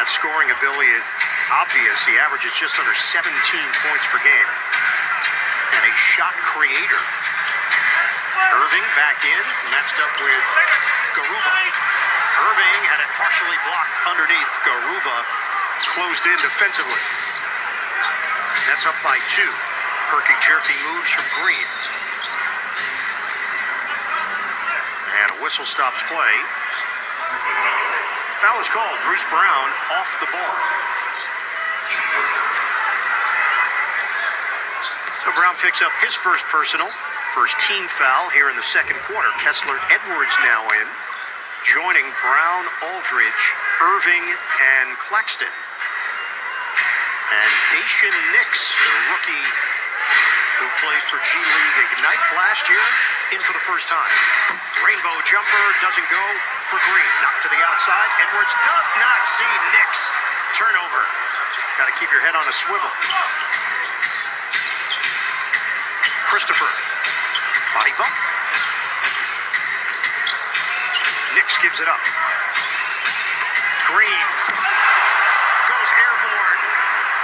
that scoring ability is obvious. He averages just under 17 points per game. And a shot creator. Irving back in, matched up with Garuba. Irving had it partially blocked underneath. Garuba closed in defensively. That's up by 2. Herky-jerky moves from Green. And a whistle stops play. Foul is called. Bruce Brown off the ball. So Brown picks up his first personal, first team foul here in the second quarter. Kessler Edwards now in, joining Brown, Aldridge, Irving, and Claxton. And Dacian Nix, the rookie who played for G League Ignite last year, in for the first time. Rainbow jumper doesn't go for Green. Knocked to the outside. Edwards does not see Nix. Turnover. Got to keep your head on a swivel. Christopher. Body bump. Nix gives it up. Green goes airborne.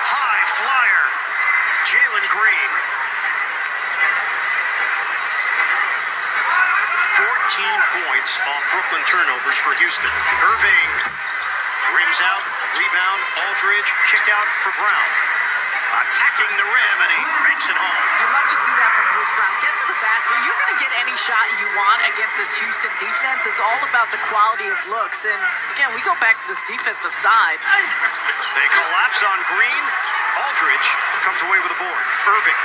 High flyer. Jalen Green. 14 points off Brooklyn turnovers for Houston. Irving rims out, rebound, Aldridge, kick out for Brown. Attacking the rim, and he banks it home. You love to see that from Bruce Brown. Get to the basket. You're going to get any shot you want against this Houston defense. It's all about the quality of looks. And again, we go back to this defensive side. They collapse on Green. Aldridge comes away with a board. Irving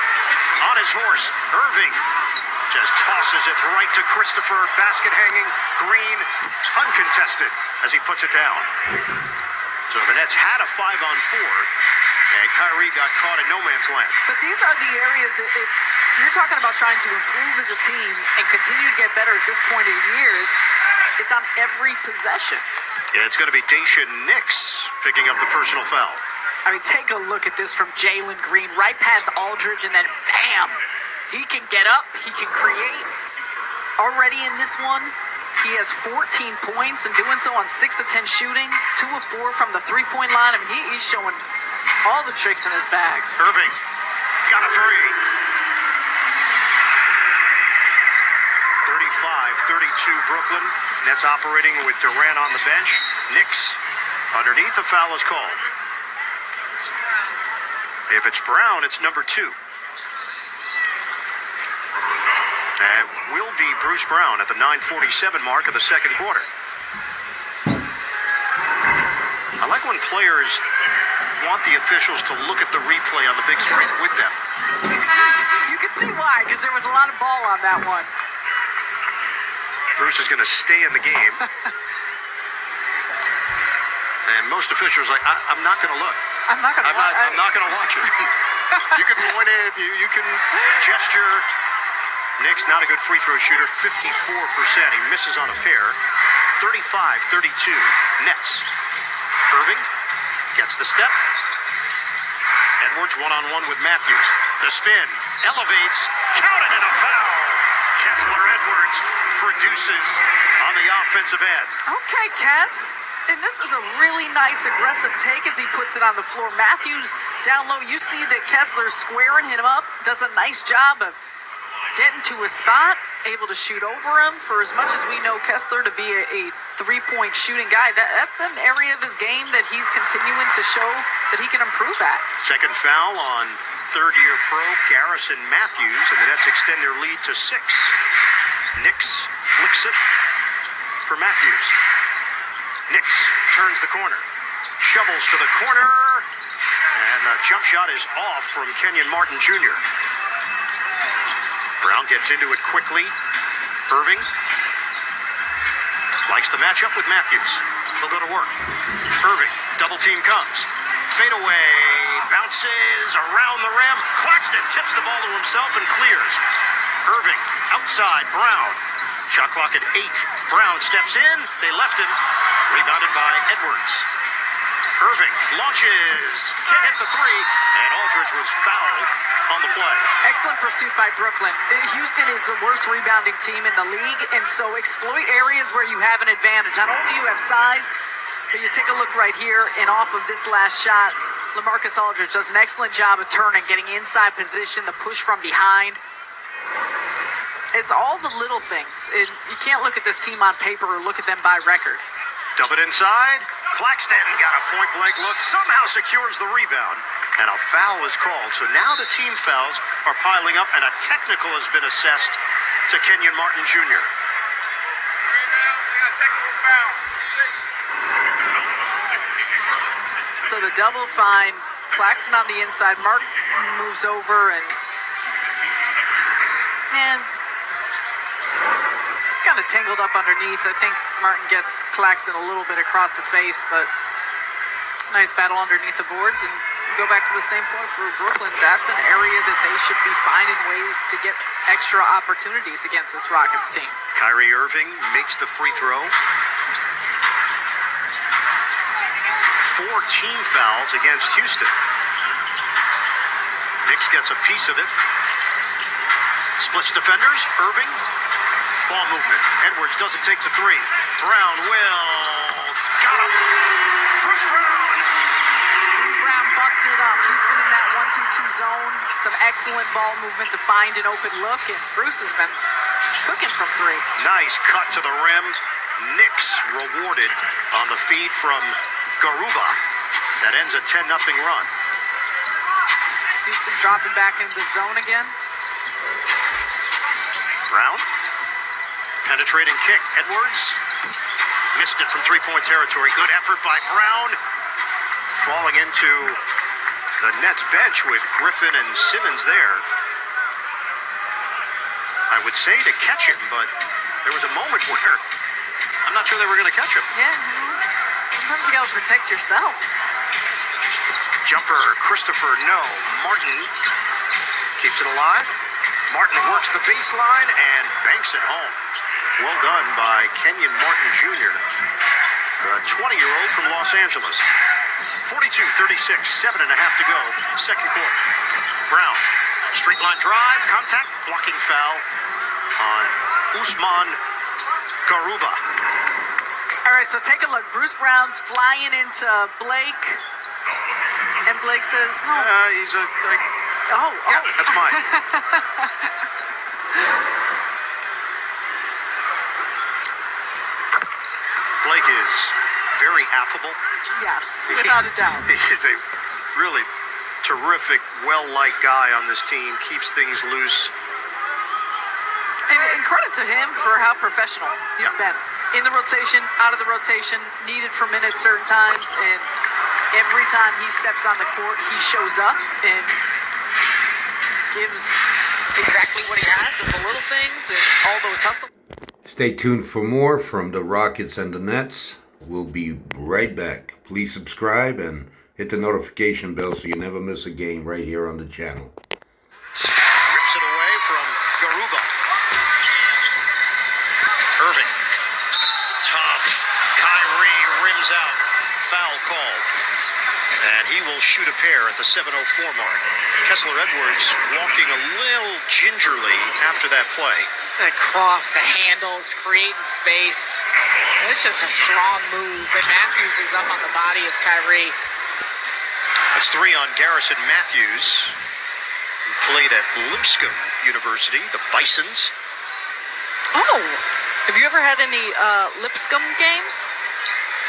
on his horse. Irving just tosses it right to Christopher. Basket hanging. Green uncontested as he puts it down. So the Nets had a 5-on-4, and Kyrie got caught in no man's land. But these are the areas, if you're talking about trying to improve as a team and continue to get better at this point of the year, it's on every possession. Yeah, it's going to be Dacian Nix picking up the personal foul. I mean, take a look at this from Jalen Green, right past Aldridge, and then bam! He can get up, he can create. Already in this one, he has 14 points and doing so on 6 of 10 shooting, 2 of 4 from the three-point line. I mean, he's showing all the tricks in his bag. Irving got a 3. 35-32 Brooklyn. Nets operating with Durant on the bench. Nix underneath. A foul is called. If it's Brown, it's number 2. And will be Bruce Brown at the 9:47 mark of the second quarter. I like when players want the officials to look at the replay on the big screen with them. You can see why, because there was a lot of ball on that one. Bruce is going to stay in the game. And most officials are like, I'm not going to look. I'm not going to watch it. You can point it, you can gesture. Nix, not a good free throw shooter, 54%. He misses on a pair. 35-32 Nets. Irving gets the step. Edwards one-on-one with Matthews. The spin, elevates, counted, and a foul. Kessler Edwards produces on the offensive end. Okay, Kess. And this is a really nice aggressive take as he puts it on the floor. Matthews down low. You see that Kessler's squaring him up. Does a nice job of getting to a spot, able to shoot over him. For as much as we know Kessler to be a three-point shooting guy, that's an area of his game that he's continuing to show that he can improve at. Second foul on third-year pro Garrison Matthews, and the Nets extend their lead to 6. Nix flicks it for Matthews. Nix turns the corner, shovels to the corner, and the jump shot is off from Kenyon Martin Jr. Brown gets into it quickly. Irving likes to match up with Matthews. He'll go to work. Irving, double team comes. Fade away, bounces around the rim. Claxton tips the ball to himself and clears. Irving, outside, Brown. Shot clock at 8. Brown steps in. They left him. Rebounded by Edwards. Irving launches. Can't hit the 3. And Aldridge was fouled on the play. Excellent pursuit by Brooklyn. Houston is the worst rebounding team in the league, and so exploit areas where you have an advantage. Not only do you have size, But you take a look right here, and off of this last shot, LaMarcus Aldridge does an excellent job of turning, getting inside position, the push from behind. It's all the little things. You can't look at this team on paper or look at them by record. Dump it inside. Claxton got a point-blank look, somehow secures the rebound, and a foul is called. So now the team fouls are piling up, and a technical has been assessed to Kenyon Martin Jr. So the double fine, Claxton on the inside, Martin moves over and he's kind of tangled up underneath. I think Martin gets Claxton a little bit across the face, but nice battle underneath the boards. And go back to the same point for Brooklyn. That's an area that they should be finding ways to get extra opportunities against this Rockets team. Kyrie Irving makes the free throw. 4 team fouls against Houston. Knicks gets a piece of it. Splits defenders. Irving. Ball movement. Edwards doesn't take the three. Brown will. Got him. Bruce Brown. Bruce Brown busted up. Houston in that 1-2-2 zone. Some excellent ball movement to find an open look, and Bruce has been cooking from three. Nice cut to the rim. Knicks rewarded on the feed from Garuba. That ends a 10-0 run. Houston dropping back into the zone again. Brown. Penetrating kick. Edwards. Missed it from three-point territory. Good effort by Brown. Falling into the Nets bench with Griffin and Simmons there. I would say to catch him, but there was a moment where I'm not sure they were going to catch him. Yeah, sometimes you got to protect yourself. Jumper, Christopher, no. Martin keeps it alive. Martin works the baseline and banks it home. Well done by Kenyon Martin Jr., the 20-year-old from Los Angeles. 42-36, 7.5 to go, second quarter. Brown, straight line drive, contact, blocking foul on Usman Garuba. All right, so take a look. Bruce Brown's flying into Blake, and Blake says, "No, He's a... yeah, that's mine. Blake is very affable. Yes, without a doubt. He's a really terrific, well-liked guy on this team. Keeps things loose. And credit to him for how professional he's been. In the rotation, out of the rotation, needed for minutes certain times, and every time he steps on the court, he shows up and gives exactly what he has, and the little things and all those hustles. Stay tuned for more from the Rockets and the Nets. We'll be right back. Please subscribe and hit the notification bell so you never miss a game right here on the channel. Rips it away from Garuba. Irving. Tough. Kyrie rims out. Foul called. And he will shoot a pair at the 7:04 mark. Kessler Edwards walking a little gingerly after that play. Across the handles, creating space. It's just a strong move. And Matthews is up on the body of Kyrie. That's 3 on Garrison Matthews, who played at Lipscomb University, the Bisons. Oh, have you ever had any Lipscomb games?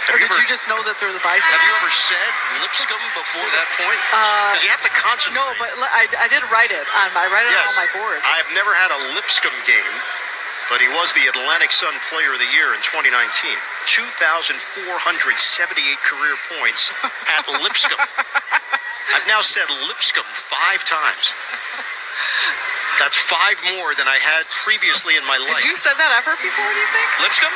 Or did you just know that they're the Bisons? Have you ever said Lipscomb before that point? Because you have to concentrate. No, but I did write it on my on my board. I have never had a Lipscomb game, but he was the Atlantic Sun Player of the Year in 2019. 2,478 career points at Lipscomb. I've now said Lipscomb 5 times. That's 5 more than I had previously in my life. Have you said that ever before, do you think? Lipscomb?